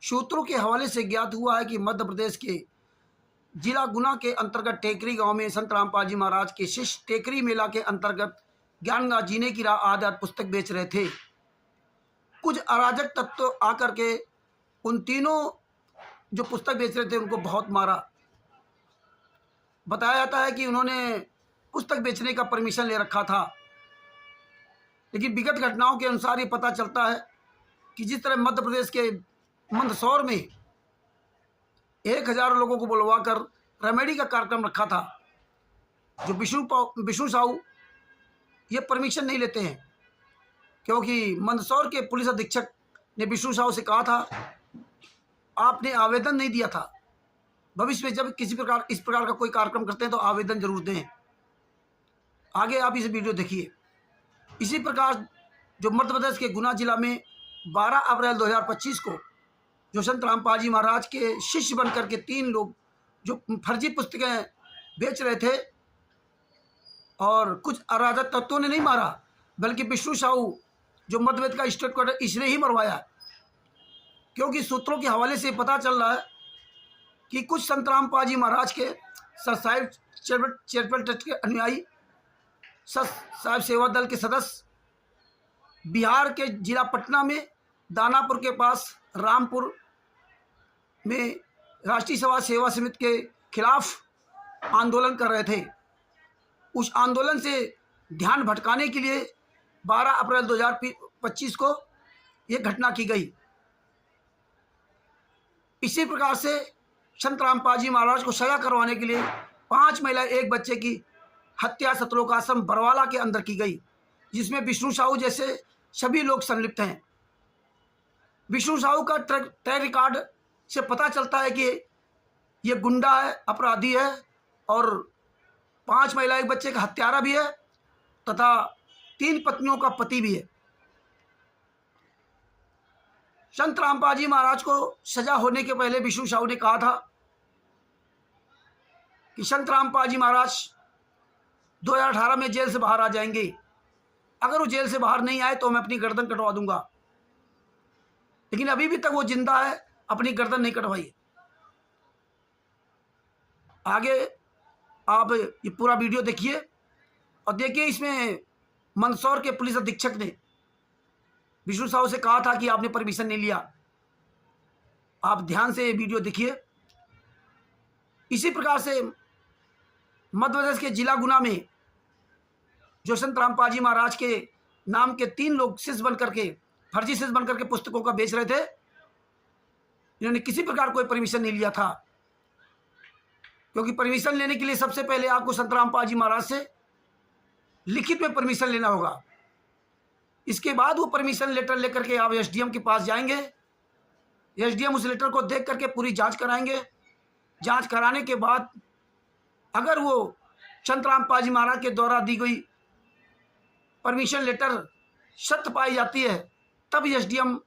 सूत्रों के हवाले से ज्ञात हुआ है कि मध्य प्रदेश के जिला गुना के अंतर्गत टेकरी गांव में संत रामपाल जी महाराज के शिष्य टेकरी मेला के अंतर्गत ज्ञान जीने की राह आधारित पुस्तक बेच रहे थे। कुछ अराजक तत्व आकर के उन तीनों जो पुस्तक बेच रहे थे उनको बहुत मारा। बताया जाता है कि उन्होंने पुस्तक बेचने का परमिशन ले रखा था, लेकिन विगत घटनाओं के अनुसार ये पता चलता है कि जिस तरह मध्य प्रदेश के मंदसौर में 1000 लोगों को बुलवाकर रेमेडी का कार्यक्रम रखा था, जो विष्णु साहू ये परमिशन नहीं लेते हैं, क्योंकि मंदसौर के पुलिस अधीक्षक ने विष्णु साहू से कहा था आपने आवेदन नहीं दिया था, भविष्य में जब किसी प्रकार इस प्रकार का कोई कार्यक्रम करते हैं तो आवेदन जरूर दें। आगे आप इस वीडियो देखिए। इसी प्रकार जो मध्य प्रदेश के गुना जिला में 12 अप्रैल 2025 को जो संत रामपाल जी महाराज के शिष्य बनकर के 3 लोग जो फर्जी पुस्तकें बेच रहे थे, और कुछ अराजक तत्वों ने नहीं मारा बल्कि विष्णु साहू जो मध्य प्रदेश का स्टेट क्वार्टर इसने ही मरवाया, क्योंकि सूत्रों के हवाले से पता चल रहा है कि कुछ संत रामपाल जी महाराज के सर साहिब चैरिटेबल ट्रस्ट के अनुयायी, सर साहिब सेवा दल के सदस्य बिहार के जिला पटना में दानापुर के पास रामपुर में राष्ट्रीय समाज सेवा समिति के खिलाफ आंदोलन कर रहे थे। उस आंदोलन से ध्यान भटकाने के लिए 12 अप्रैल 2025 को ये घटना की गई। इसी प्रकार से संत रामपाल जी महाराज को सजा करवाने के लिए 5 महिला 1 बच्चे की हत्या सतलोक आश्रम बरवाला के अंदर की गई, जिसमें विष्णु साहू जैसे सभी लोग संलिप्त हैं। विष्णु साहू का ट्रैक रिकॉर्ड से पता चलता है कि ये गुंडा है, अपराधी है और 5 महिला 1 बच्चे का हत्यारा भी है तथा 3 पत्नियों का पति भी है। संत रामपाल जी महाराज को सजा होने के पहले विष्णु साहू ने कहा था कि संत रामपाल जी महाराज 2018 में जेल से बाहर आ जाएंगे, अगर वो जेल से बाहर नहीं आए तो मैं अपनी गर्दन कटवा दूंगा, लेकिन अभी भी तक वो जिंदा है, अपनी गर्दन नहीं कटवाई। आगे आप ये पूरा वीडियो देखिए और देखिए इसमें मंदसौर के पुलिस अधीक्षक ने विष्णु साहू से कहा था कि आपने परमिशन नहीं लिया। आप ध्यान से ये वीडियो देखिए। इसी प्रकार से मध्य प्रदेश के जिला गुना में जो संत रामपाल जी महाराज के नाम के 3 लोग शिष्य बनकर के फर्जी शिष्य बनकर के पुस्तकों का बेच रहे थे, इन्होंने किसी प्रकार कोई परमिशन नहीं लिया था, क्योंकि परमिशन लेने के लिए सबसे पहले आपको संत रामपाल जी महाराज से लिखित में परमिशन लेना होगा। इसके बाद वो परमिशन लेटर लेकर के आप एसडीएम के पास जाएंगे। एसडीएम उस लेटर को देख करके पूरी जांच कराएंगे। जांच कराने के बाद अगर वो संत रामपाल जी महाराज के द्वारा दी गई परमिशन लेटर सत्य पाई जाती है, तब एसडीएम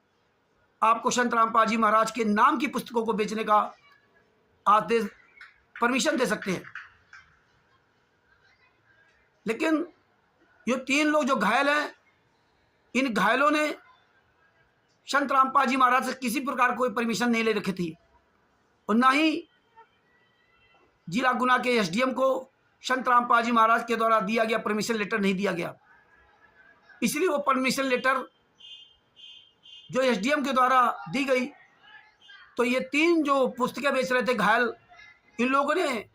आपको संत रामपाल जी महाराज के नाम की पुस्तकों को बेचने का आदेश परमिशन दे सकते हैं। लेकिन ये 3 लोग जो घायल हैं, इन घायलों ने संत रामपाल जी महाराज से किसी प्रकार कोई परमिशन नहीं ले रखी थी और ना ही जिला गुना के एसडीएम को संत रामपाल जी महाराज के द्वारा दिया गया परमिशन लेटर नहीं दिया गया। इसलिए वो परमिशन लेटर जो एसडीएम के द्वारा दी गई, तो ये 3 जो पुस्तकें बेच रहे थे घायल, इन लोगों ने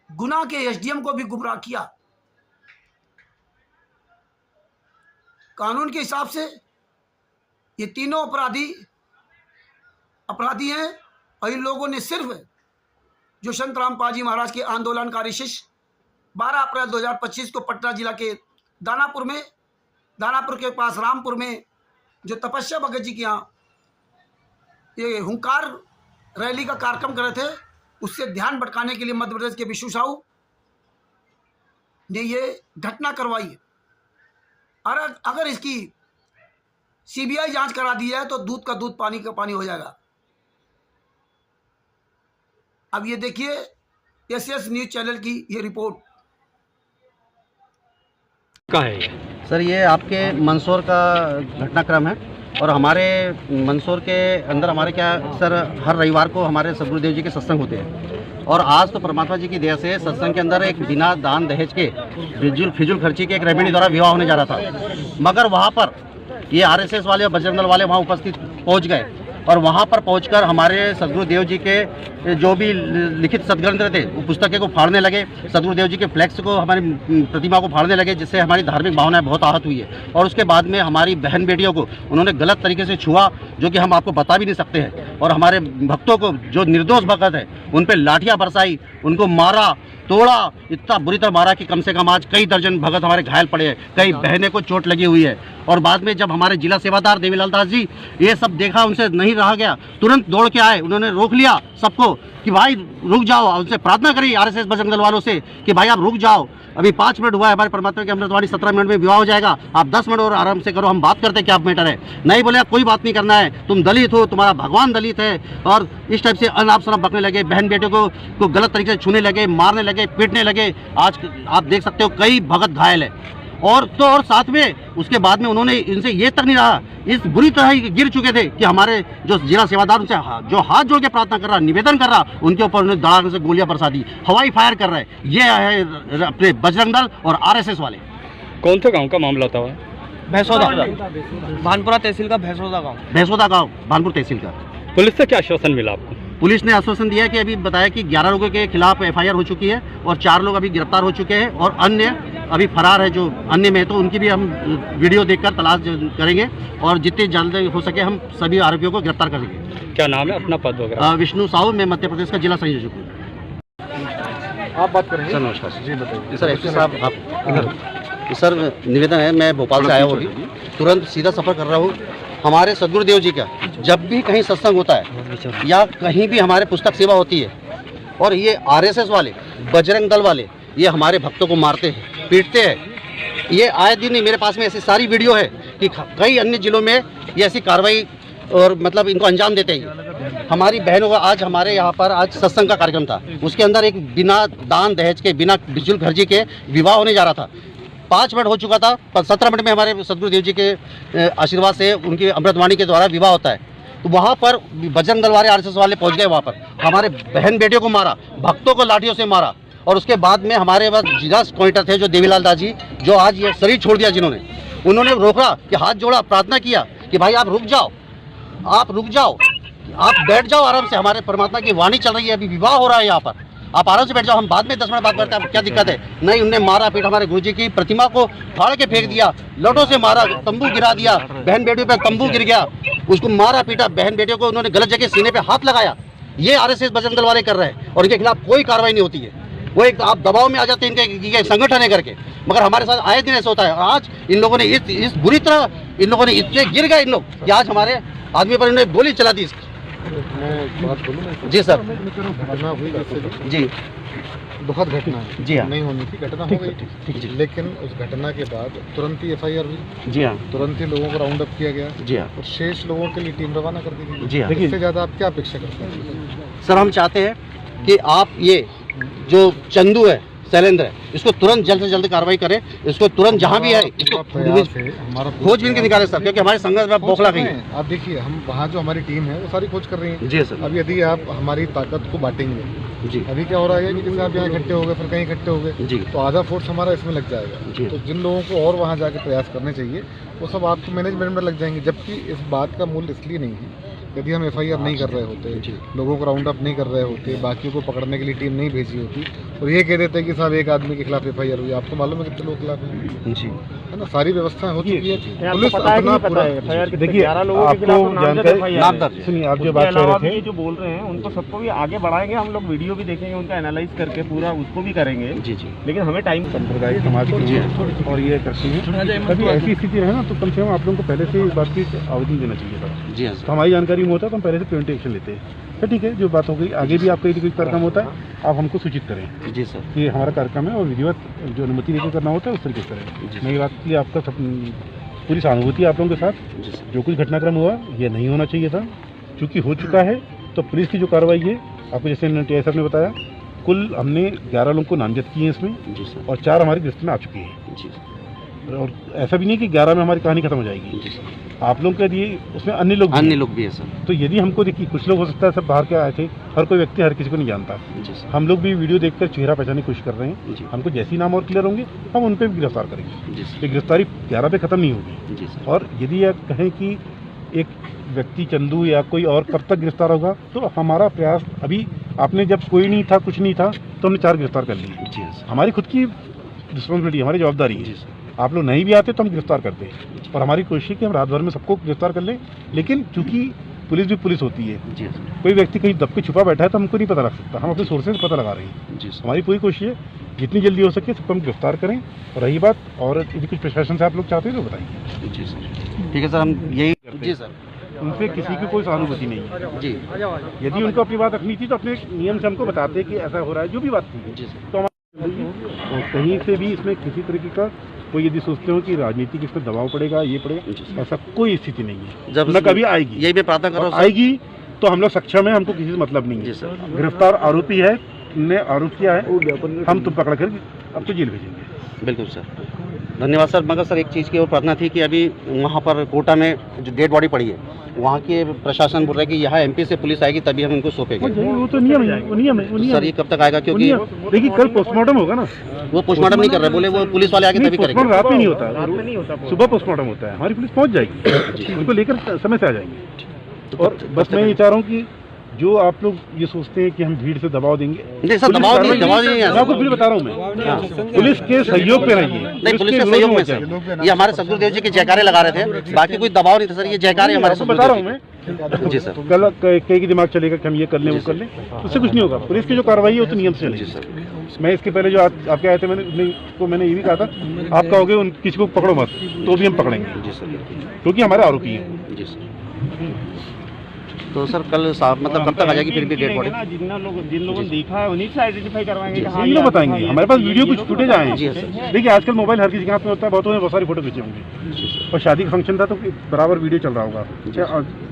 गुना के एसडीएम को भी गुमराह किया। कानून के हिसाब से ये तीनों अपराधी हैं और इन लोगों ने सिर्फ जो संत रामपाल जी महाराज के आंदोलनकारी शिष्य 12 अप्रैल 2025 को पटना जिला के दानापुर के पास रामपुर में जो तपस्या भगत जी के यहाँ ये हुंकार रैली का कार्यक्रम कर रहे थे, उससे ध्यान भटकाने के लिए मध्य प्रदेश के विष्णु साहू ने ये घटना करवाई। और अगर इसकी सीबीआई जांच करा दी है तो दूध का दूध पानी का पानी हो जाएगा। अब ये देखिए एसएस न्यूज चैनल की ये रिपोर्ट। का है सर, ये आपके मंदसौर का घटनाक्रम है। और हमारे मंदसौर के अंदर हमारे क्या सर हर रविवार को हमारे सदगुरुदेव जी के सत्संग होते हैं। और आज तो परमात्मा जी की दया से सत्संग के अंदर एक बिना दान दहेज के फिजूल खर्ची के एक रेमेडी द्वारा विवाह होने जा रहा था, मगर वहाँ पर ये आरएसएस वाले और बजरंग दल वाले वहाँ उपस्थित पहुँच गए और वहाँ पर पहुंचकर हमारे सदगुरुदेव जी के जो भी लिखित सदग्रंथ थे वो पुस्तकें को फाड़ने लगे, सदगुरुदेव जी के फ्लैक्स को, हमारी प्रतिमा को फाड़ने लगे, जिससे हमारी धार्मिक भावनाएं बहुत आहत हुई है। और उसके बाद में हमारी बहन बेटियों को उन्होंने गलत तरीके से छुआ, जो कि हम आपको बता भी नहीं सकते हैं। और हमारे भक्तों को, जो निर्दोष भक्त है, उन पर लाठियाँ बरसाई, उनको मारा तोड़ा, इतना बुरी तरह मारा कि कम से कम आज कई दर्जन भगत हमारे घायल पड़े हैं, कई बहनें को चोट लगी हुई है। और बाद में जब हमारे जिला सेवादार देवीलाल दास जी ये सब देखा, उनसे नहीं रहा गया, तुरंत दौड़ के आए, उन्होंने रोक लिया सबको कि भाई रुक जाओ। उनसे प्रार्थना करी आरएसएस बजरंग दल वालों से कि भाई आप रुक जाओ, अभी 5 मिनट हुआ है, हमारे परमात्मा की अमृतवाणी 17 मिनट में विवाह हो जाएगा, आप 10 मिनट और आराम से करो, हम बात करते क्या मैटर है। नहीं बोले कोई बात नहीं करना है, तुम दलित हो, तुम्हारा भगवान दलित है, और इस टाइप से अनाप शनाप बकने लगे, बहन बेटियों को गलत तरीके से छूने लगे, मारने लगे, पीटने लगे। आज आप देख सकते हो कई भगत घायल है। और साथ में उसके बाद में उन्होंने इनसे ये तक नहीं रहा, इस बुरी तरह ही गिर चुके थे कि हमारे जो जिला सेवादार उनसे जो हाथ जोड़ के प्रार्थना कर रहा, निवेदन कर रहा, उनके ऊपर उन्होंने धड़ाके से गोलियां बरसा दी, हवाई फायर कर रहे हैं। ये है अपने बजरंग दल और आरएसएस वाले। कौन से गांव का मामला था? भैंसोदा, भानपुरा तहसील का भैंसोदा गांव भानपुर तहसील का। पुलिस से क्या आश्वासन मिला आपको? पुलिस ने आश्वासन दिया कि अभी बताया कि 11 लोगों के खिलाफ एफआईआर हो चुकी है और 4 लोग अभी गिरफ्तार हो चुके हैं और अन्य अभी फरार है, जो अन्य में है, तो उनकी भी हम वीडियो देखकर तलाश करेंगे और जितनी जल्द हो सके हम सभी आरोपियों को गिरफ्तार करेंगे। क्या नाम है अपना, पद वगैरह? विष्णु साहू, मैं मध्य प्रदेश का जिला संयोजक हूँ। आप बात करेंगे सर नमस्कार जी, बताइए सर। एसपी साहब आप इधर। सर निवेदन है, मैं भोपाल से आया हूँ, तुरंत सीधा सफ़र कर रहा हूँ। हमारे सदगुरुदेव जी का जब भी कहीं सत्संग होता है या कहीं भी हमारे पुस्तक सेवा होती है, और ये आरएसएस वाले, बजरंग दल वाले, ये हमारे भक्तों को मारते हैं, पीटते हैं। ये आए दिन ही मेरे पास में ऐसी सारी वीडियो है कि कई अन्य जिलों में ये ऐसी कार्रवाई और मतलब इनको अंजाम देते हैं। हमारी बहनों का आज हमारे यहाँ पर आज सत्संग का कार्यक्रम था, उसके अंदर एक बिना दान दहेज के, बिना फिजूल खर्ची के विवाह होने जा रहा था। 5 मिनट हो चुका था, पर 17 मिनट में हमारे सदगुरुदेव जी के आशीर्वाद से, उनकी अमृतवाणी के द्वारा विवाह होता है। तो वहाँ पर बजरंग दल वाले, आरएसएस वाले पहुँच गए, वहाँ पर हमारे बहन बेटियों को मारा, भक्तों को लाठियों से मारा। और उसके बाद में हमारे पास जिला पॉइंटर थे जो देवीलाल दास जी, जो आज ये शरीर छोड़ दिया, जिन्होंने उन्होंने रोका कि हाथ जोड़ा, प्रार्थना किया कि भाई आप रुक जाओ, आप रुक जाओ, आप बैठ जाओ आराम से, हमारे परमात्मा की वाणी चल रही है, अभी विवाह हो रहा है यहाँ पर, आप आराम से बैठ जाओ, हम बाद में 10 मिनट बात करते हैं, क्या दिक्कत है। नहीं, उनने मारा पीट, हमारे गुरुजी की प्रतिमा को फाड़ के फेंक दिया, लौटों से मारा, तंबू गिरा दिया, बहन बेटियों पे तंबू गिर गया, उसको मारा पीटा, बहन बेटियों को उन्होंने गलत जगह सीने पे हाथ लगाया। ये आरएसएस बजरंग दल वाले कर रहे हैं और इनके खिलाफ कोई कार्रवाई नहीं होती है। वो एक आप दबाव में आ जाते हैं इनके संगठन है करके, मगर हमारे साथ आए दिन ऐसा होता है। और आज इन लोगों ने इस बुरी तरह, इन लोगों ने इतने गिर गए इन लोग कि आज हमारे आदमी पर इन्होंने गोली चला दी। मैं बात बोलूँ? जी सर। घटना हुई जी, दुखद घटना है। जी हाँ, नहीं होनी थी, घटना हो गई, लेकिन उस घटना के बाद तुरंत ही एफआईआर हुई। जी हाँ, तुरंत ही लोगों को राउंड अप किया गया। जी हाँ, और शेष लोगों के लिए टीम रवाना कर दी गई। जी हाँ। इससे ज़्यादा आप क्या अपेक्षा करते हैं? सर हम चाहते हैं कि आप ये जो चंदू है, शैलेंद्र है, इसको तुरंत जल्द से जल्द कार्रवाई करें, इसको तुरंत जहाँ भी है इसको खोजबीन के निकाले सर, क्योंकि हमारे संघर्ष में बौखला गई है। आप देखिए, हम वहाँ जो हमारी टीम है वो सारी खोज कर रही है। जी सर। अब यदि आप हमारी ताकत को बांटेंगे, जी, अभी क्या हो रहा है कि जैसे आप यहाँ इकट्ठे हो गए, फिर कहीं इकट्ठे हो गए, जी, तो आधा फोर्स हमारा इसमें लग जाएगा। जी। तो जिन लोगों को और वहाँ जाके प्रयास करने चाहिए वो सब आपको मैनेजमेंट में लग जाएंगे। जबकि इस बात का मूल्य इसलिए नहीं है, यदि हम एफआईआर नहीं कर रहे होते, लोगों को राउंड अप नहीं कर रहे होते, बाकियों को पकड़ने के लिए टीम नहीं भेजी होती, और ये कह देते कि साहब एक आदमी के खिलाफ एफआईआर हुई, आपको मालूम है कितने लोगों के खिलाफ हुई है ना। सारी व्यवस्थाएं हो चुकी है, पुलिस अपना पूरा। देखिए, आपको जानकारी सुनिए, आप जो बात कर रहे थे, जो बोल रहे हैं उनको सबको भी आगे बढ़ाएंगे, हम लोग वीडियो भी देखेंगे, उनका एनालाइज करके पूरा उसको भी करेंगे। जी जी, लेकिन हमें टाइम सांप्रदायिक समाज की और ये करती हैं, कभी ऐसी स्थिति रहे ना तो कम से कम आप लोगों को पहले से इस बात की आवेदन देना चाहिए था। जी हाँ तो हमारी जानकारी में होता है तो हम पहले से प्रिवेंटिव एक्शन लेते हैं। तो ठीक है, जो बात हो गई, आगे भी आपका यदि कोई कार्यक्रम होता है आप हमको सूचित करें जी सर। कि हमारा कार्यक्रम है और विधिवत जो अनुमति लेकर करना होता है उस तरीके से करें। मैं ये बात के लिए आपका पूरी सहानुभूति आप लोगों के साथ। जो कुछ घटनाक्रम हुआ ये नहीं होना चाहिए था, चूँकि हो चुका है तो पुलिस की जो कार्रवाई है, आपको जैसे टीआई साहब ने बताया, कुल हमने 11 लोगों को नामजद किए हैं इसमें, जी सर। और 4 हमारी लिस्ट में आ चुकी हैं। जी, और ऐसा भी नहीं कि 11 में हमारी कहानी खत्म हो जाएगी। आप लोग के लिए उसमें अन्य लोग भी है सर। तो यदि हमको देखिए, कुछ लोग हो सकता है सब बाहर के आए थे, हर कोई व्यक्ति हर किसी को नहीं जानता। हम लोग भी वीडियो देखकर चेहरा पहचानने की कोशिश कर रहे हैं। हमको जैसी नाम और क्लियर होंगे हम उन पर भी गिरफ्तार करेंगे। ये गिरफ्तारी 11 पे खत्म नहीं होगी। और यदि आप कहें कि एक व्यक्ति चंदू या कोई और कब तक गिरफ्तार होगा, तो हमारा प्रयास अभी, आपने जब कोई नहीं था, कुछ नहीं था, तो हमने 4 गिरफ्तार कर लिए। हमारी खुद की रिस्पॉन्सिबिलिटी, हमारी जवाबदारी है। आप लोग नहीं भी आते तो हम गिरफ्तार करते हैं, और हमारी कोशिश है कि हम रात भर में सबको गिरफ्तार कर लें। लेकिन चूंकि पुलिस भी पुलिस होती है, कोई व्यक्ति कहीं दब के छुपा बैठा है तो हमको नहीं पता लग सकता। हम अपने सोर्सेज पता लगा रहे हैं। हमारी पूरी कोशिश है जितनी जल्दी हो सके सबको हम गिरफ्तार करें। और रही बात, और यदि कुछ प्रशासन से आप लोग चाहते हैं तो बताइए। जी सर, ठीक है सर, हम यही। जी सर, उनसे किसी की कोई सहानुभूति नहीं है। जी, यदि उनको अपनी बात रखनी थी तो अपने नियम से हमको बताते कि ऐसा हो रहा है, जो भी बात थी। जी सर। तो और कहीं से भी इसमें किसी तरीके का कोई, यदि सोचते हो कि राजनीति इस पर दबाव पड़ेगा, ये पड़ेगा, ऐसा कोई स्थिति नहीं है। जब न कभी आएगी। यही मैं प्रार्थना कर रहा हूँ, आएगी तो हम लोग सक्षम है, हमको किसी से मतलब नहीं है। गिरफ्तार आरोपी है, ने आरोप किया है, हम तुम पकड़ कर अब तो जेल भेजेंगे। बिल्कुल सर, धन्यवाद सर। मगर सर एक चीज़ की और प्रार्थना थी कि अभी वहाँ पर कोटा में जो डेड बॉडी पड़ी है, वहाँ के प्रशासन बोल रहा है कि यहाँ MP से पुलिस आएगी तभी हम इनको सौंपेंगे। वो तो नियम है, वो नियम है। सर ये कब तक आएगा? क्योंकि देखिए कल पोस्टमार्टम होगा ना। वो पोस्टमार्टम नहीं कर रहे, बोले वो पुलिस वाले आगे तभी करेंगे। रात में नहीं होता, सुबह पोस्टमार्टम होता है। हमारी पुलिस पहुँच जाएगी, उनको लेकर समय से आ जाएंगे। और बस मैं ये चाह रहा हूँ कि जो आप लोग ये सोचते हैं कि हम भीड़ से दबाव देंगे, नहीं सर, दबाव नहीं मैं आपको फिर बता रहा हूँ। मैं पुलिस के सहयोग पे रहिए। नहीं, पुलिस के सहयोग में सर, ये हमारे सदगुरुदेव जी के जयकारे लगा रहे थे, बाकी कोई दबाव नहीं था सर। ये जयकारे हमारे बता रहा हूँ मैं। जी सर, कल कई की दिमाग चलेगा कि हम ये कर लें, वो कर लें, उससे कुछ नहीं होगा। पुलिस की जो कार्रवाई है वो तो नियम से चलेगी। मैं इसके पहले जो आपके आए थे, मैंने ये भी कहा था, आप कहोगे उन किसी को पकड़ो मत, तो भी हम पकड़ेंगे। जी सर, क्योंकि हमारे आरोपी हैं। जी सर। तो सर कल साहब मतलब कब तक आ जाएगी फिर भी डेड बॉडी? जिन लोगों ने देखा है उन्हीं से आइडेंटिफाई करवाएंगे। यही लोग बताएंगे। हमारे पास वीडियो कुछ फुटेज आए हैं। देखिए आजकल मोबाइल हर किसी के हाथ में होता है, बहुतों ने बहुत सारी फोटो खींचे होंगे। और शादी का फंक्शन था तो बराबर वीडियो चल रहा होगा,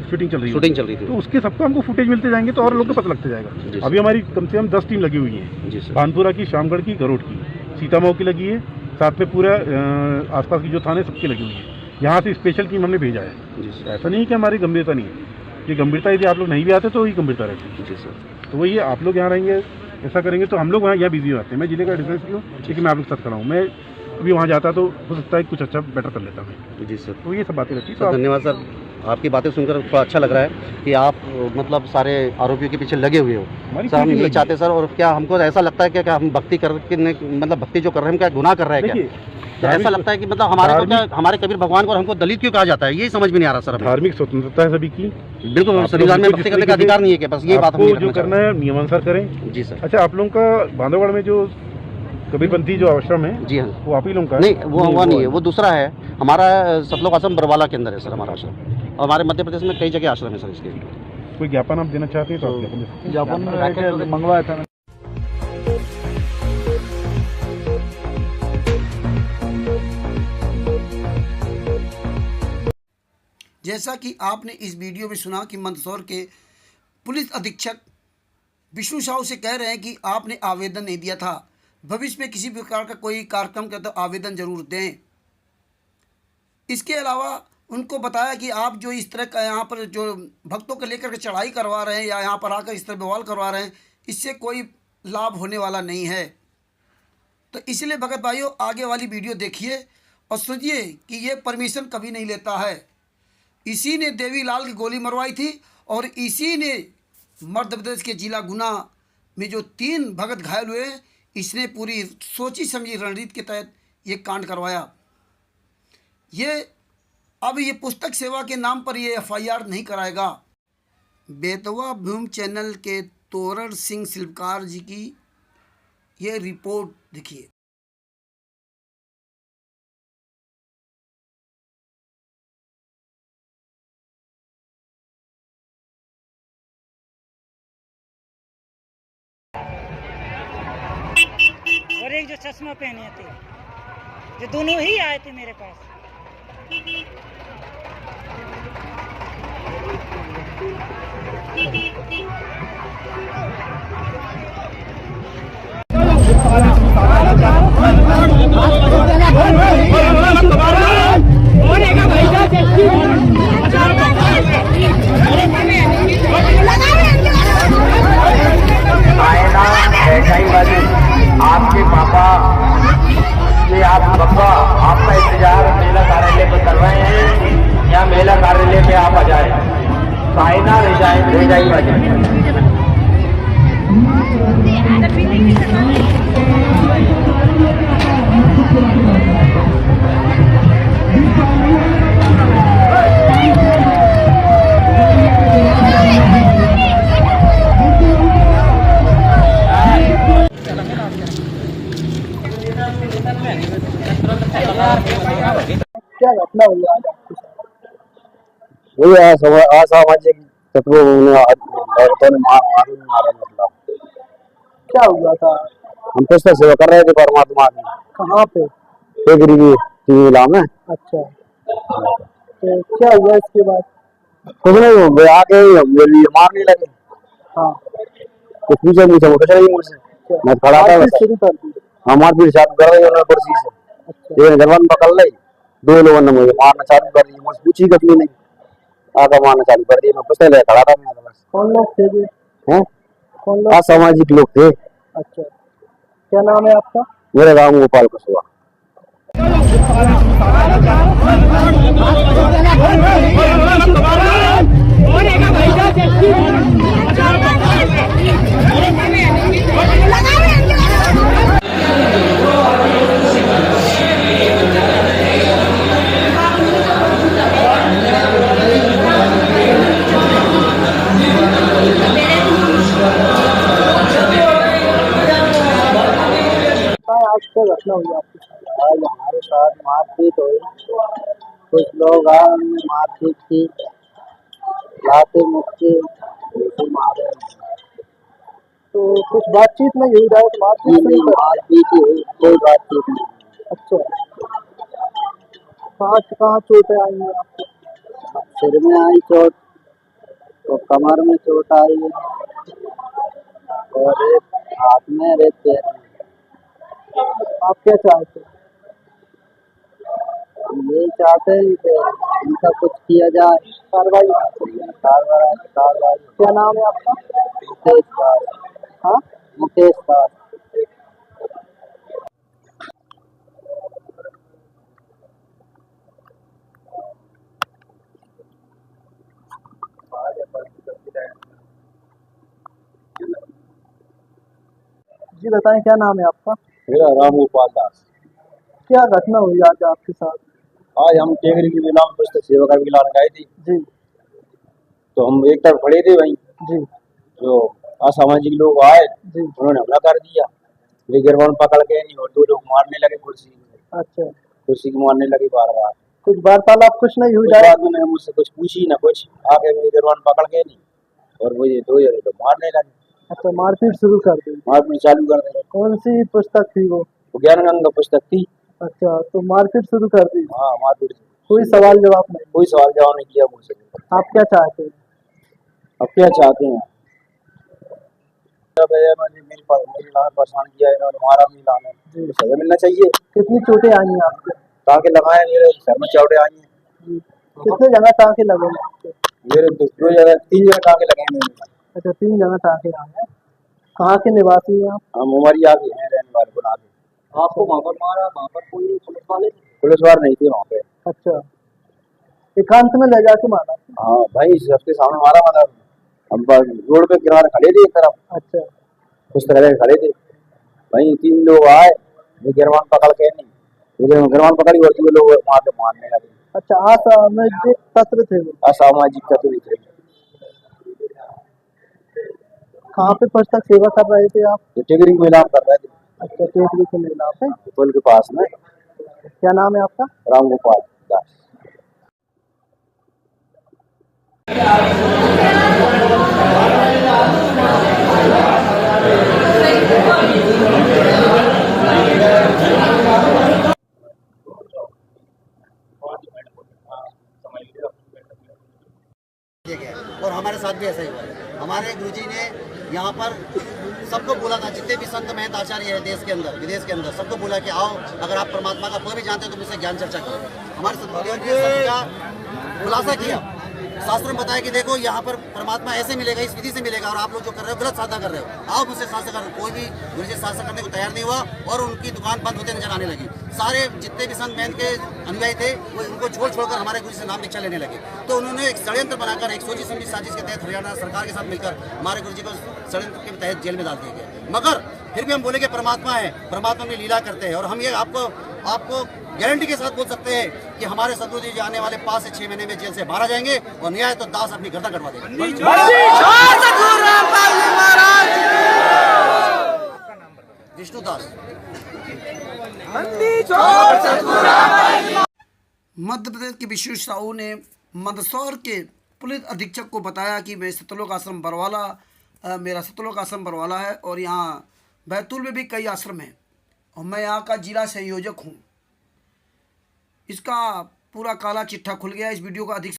शूटिंग चल रही थी, तो उसके सबको हमको फुटेज मिलते जाएंगे तो और लोग को पता लगता जाएगा। अभी हमारी कम से कम 10 टीम लगी हुई है। भानपुरा की, शामगढ़ की, गरुड़ की, सीतामऊ की लगी है, साथ में पूरा आसपास की जो थाने सबकी लगी हुई है। यहाँ से स्पेशल टीम हमने भेजा है। ऐसा नहीं कि हमारी गंभीरता नहीं है। ये गंभीरता यदि आप लोग नहीं भी आते तो ये गंभीरता रहती है। तो वही आप लोग यहाँ रहेंगे, ऐसा करेंगे तो हम लोग वहाँ बिजी हो जाते हैं। मैं जिले का डिफेंस क्यों, लेकिन मैं आप लोग साथ खड़ा हूँ। मैं अभी वहाँ जाता तो हो सकता है कुछ अच्छा बेटर कर लेता मैं। जी सर, तो ये सब बातें रहती है। धन्यवाद सर, आपकी बातें सुनकर थोड़ा अच्छा लग रहा है कि आप मतलब सारे आरोपियों के पीछे लगे हुए हो सर। हम यही चाहते सर। और क्या हमको ऐसा लगता है कि क्या हम भक्ति करके, मतलब भक्ति जो कर रहे हैं, क्या गुनाह कर रहे हैं क्या? ऐसा लगता है कि मतलब हमारे कबीर भगवान को और हमको दलित क्यों कहा जाता है, यही समझ में नहीं आ रहा सर। धार्मिक स्वतंत्रता है सभी की। बिल्कुल, संविधान में भक्ति करने का अधिकार नहीं है क्या? बस ये बात हमको जो करना है नियमानुसार करें। जी सर। अच्छा, आप लोगों का बांधवगढ़ में जो कबीरपंथी जो आश्रम है, जी हाँ, वो आप ही लोगों का? नहीं, वो नहीं है, वो दूसरा है। हमारा सतलोक आश्रम बरवाला के अंदर है सर हमारा आश्रम। और हमारे मध्य प्रदेश में कई जगह आश्रम है सर इसके। कोई ज्ञापन आप देना चाहते हैं तो आप ज्ञापन मंगवाया था। जैसा कि आपने इस वीडियो में सुना कि मंदसौर के पुलिस अधीक्षक विष्णु साहू से कह रहे हैं कि आपने आवेदन नहीं दिया था, भविष्य में किसी प्रकार का कोई कार्यक्रम का तो आवेदन जरूर दें। इसके अलावा उनको बताया कि आप जो इस तरह का यहाँ पर जो भक्तों को लेकर के चढ़ाई करवा रहे हैं या यहाँ पर आकर इस तरह बवाल करवा रहे हैं, इससे कोई लाभ होने वाला नहीं है। तो इसलिए भगत भाइयों, आगे वाली वीडियो देखिए और समझिए कि ये परमिशन कभी नहीं लेता है। इसी ने देवीलाल की गोली मरवाई थी और इसी ने मध्य प्रदेश के जिला गुना में जो 3 भगत घायल हुए, इसने पूरी सोची समझी रणनीति के तहत ये कांड करवाया। अब ये पुस्तक सेवा के नाम पर ये FIR नहीं कराएगा। बेतवा भूमि चैनल के तोरण सिंह शिल्पकार जी की ये रिपोर्ट देखिए। और एक जो चश्मा पहने थे, जो दोनों ही आए थे मेरे पास। ले जाइए। क्या घटना हुई आज आपके साथ? वही असामाजिक तत्वों ने औरतों ने मारा मतलब। क्या हुआ था? हम पुस्तक सेवा कर रहे थे परमात्मा की। कहाँ पे? गरीबी जिला में। अच्छा, तो क्या हुआ इसके बाद? कुछ नहीं, वो आके मेरे मारने लगे। हाँ, कुछ पूछे कुछ नहीं मुझसे। मैं खड़ा था मारपीट शुरू कर दी। हमारे भी चालू कर रही उन्होंने कुर्सी से। अच्छा, एक जवान पकड़ ली, दो लोगों ने मुझे मारना चालू कर दिया। मुझसे पूछी कुछ भी नहीं, आकर मारना चालू कर दिया। मैं पुस्तक ले खड़ा था मैं बस। कौन लोग थे ये? हैं? कौन लोग? असामाजिक लोग थे। अच्छा, क्या नाम है आपका? मेरा गाँव गोपाल कुशवा। आज क्या घटना हुई आपके साथ? आज हमारे साथ मारपीट हुई। कुछ लोग आए, उनमें मारपीट की, लाते मुक्के मारे। तो कुछ बातचीत नहीं हुई, डायरेक्ट मारपीट शुरू कर दी। मारपीट हुई, कोई बातचीत नहीं। अच्छा, कहाँ चोटें आई हैं आपको? सिर में आई चोट, तो कमर में चोट आई है, और एक हाथ में और एक पैर में। आप क्या चाहते हैं? हम यही चाहते हैं कि इनका कुछ किया जाए, कार्रवाई। कार्रवाई। क्या नाम है आपका? मुकेश पाल। हाँ, मुकेश पाल। जी बताएं, क्या नाम है आपका? मेरा राम गोपाल दास। क्या घटना हुई आज आपके साथ? आज हम टेकरी की मेला में पुस्तक सेवा का मेला लगाई थी। जी तो हम एक तरफ खड़े थे वहीं, जी जो असामाजिक लोग आए, जी। उन्होंने हमला कर दिया। वे गिरवान पकड़ के नहीं, और दो लोग मारने लगे कुर्सी अच्छा, को मारने लगे बार बार। कुछ वार्तालाप कुछ नहीं हुई? उस डायरेक्ट? आदमी ने मुझसे कुछ पूछी ना कुछ, आगे मेरे गिरवान पकड़ के नहीं, और मुझे दो जने तो मारने लगे। अच्छा, मारपीट शुरू कर दी। मारपीट चालू कर दी। कौन सी पुस्तक थी वो? ज्ञान गंगा पुस्तक थी। अच्छा, तो मारपीट शुरू कर दी। हाँ, मारपीट। कोई सवाल जवाब नहीं? कोई सवाल जवाब नहीं किया मुझसे। आप क्या चाहते हैं? अब क्या चाहते हैं? मेरी लाने परेशान किया इन्होंने, मारा भी लाने, सजा मिलना चाहिए। कितनी चोटें आई हैं आपको? टाँके लगाए, मेरे सर में चौड़े आई हैं। कितने जगह टाँके लगे हैं आपको? मेरे दो जगह, 3 जगह टाँके लगे हैं मेरे। अच्छा, 3 जगह टाँके आए हैं। कहाँ के निवासी हैं आप? हम उमरिया के हैं, रहने वाले गुना के। आपको वहाँ पर मारा? वहाँ पर कोई पुलिस वाले? पुलिस वाले नहीं थे वहाँ पे। अच्छा, एकांत में ले जाके मारा? हाँ भाई, सबके सामने मारा। मतलब हम रोड पे किनारे खड़े थे एक तरफ, अच्छा, पुस्तकालय खड़े थे। वहीं 3 लोग आए, गिरवान पकड़ के नहीं, गिरवान पकड़ी और 2 लोग वहाँ पे मारने लगे। अच्छा, असामाजिक तत्व थे वो? असामाजिक तत्व थे। कहाँ पे पुस्तक सेवा कर रहे थे आप? टिकरी मेला कर रहे थे। अच्छा, टेकरी के मेला पे? पुल के पास में। क्या नाम है आपका? राम गोपाल दास। और हमारे साथ भी ऐसा ही हुआ है। हमारे गुरुजी ने यहाँ पर सबको बोला था, जितने भी संत महंत आचार्य है देश के अंदर विदेश के अंदर, सबको बोला कि आओ, अगर आप परमात्मा का कोई भी जानते हो तो मुझसे ज्ञान चर्चा करो। हमारे सदगुरुदेव ने सबका खुलासा किया शास्त्रों में बताया कि देखो यहाँ पर परमात्मा ऐसे मिलेगा, इस विधि से मिलेगा, और आप लोग जो कर रहे हो गलत साधना कर रहे हो। आप मुझसे शास्त्र कर, कोई भी गुरु जी शास्त्र करने को तैयार नहीं हुआ और उनकी दुकान बंद होते नजर आने लगी। सारे जितने भी संत महंत के अनुयायी थे वो उनको छोड़कर हमारे गुरु से नाम दीक्षा लेने लगे। तो उन्होंने एक षड्यंत्र बनाकर एक सोची समझी साजिश के तहत हरियाणा सरकार के साथ मिलकर हमारे गुरु जी को षड्यंत्र के तहत जेल में डाल दिए गए। मगर फिर भी हम बोले कि परमात्मा है, परमात्मा में लीला करते हैं, और हम ये आपको गारंटी के साथ बोल सकते हैं कि हमारे सदगुरु जी आने वाले 5 से 6 महीने में जेल से बाहर आ जाएंगे और न्याय तो दास अपनी गर्दन कटवा देंगे। विष्णुदास। मध्य प्रदेश के विष्णु साहू ने मंदसौर के पुलिस अधीक्षक को बताया कि मैं सतलोक आश्रम बरवाला, मेरा सतलोक आश्रम बरवाला है और यहाँ बैतूल में भी कई आश्रम हैं और मैं यहाँ का जिला संयोजक हूँ। इसका पूरा काला चिट्ठा खुल गया। इस वीडियो का अधिक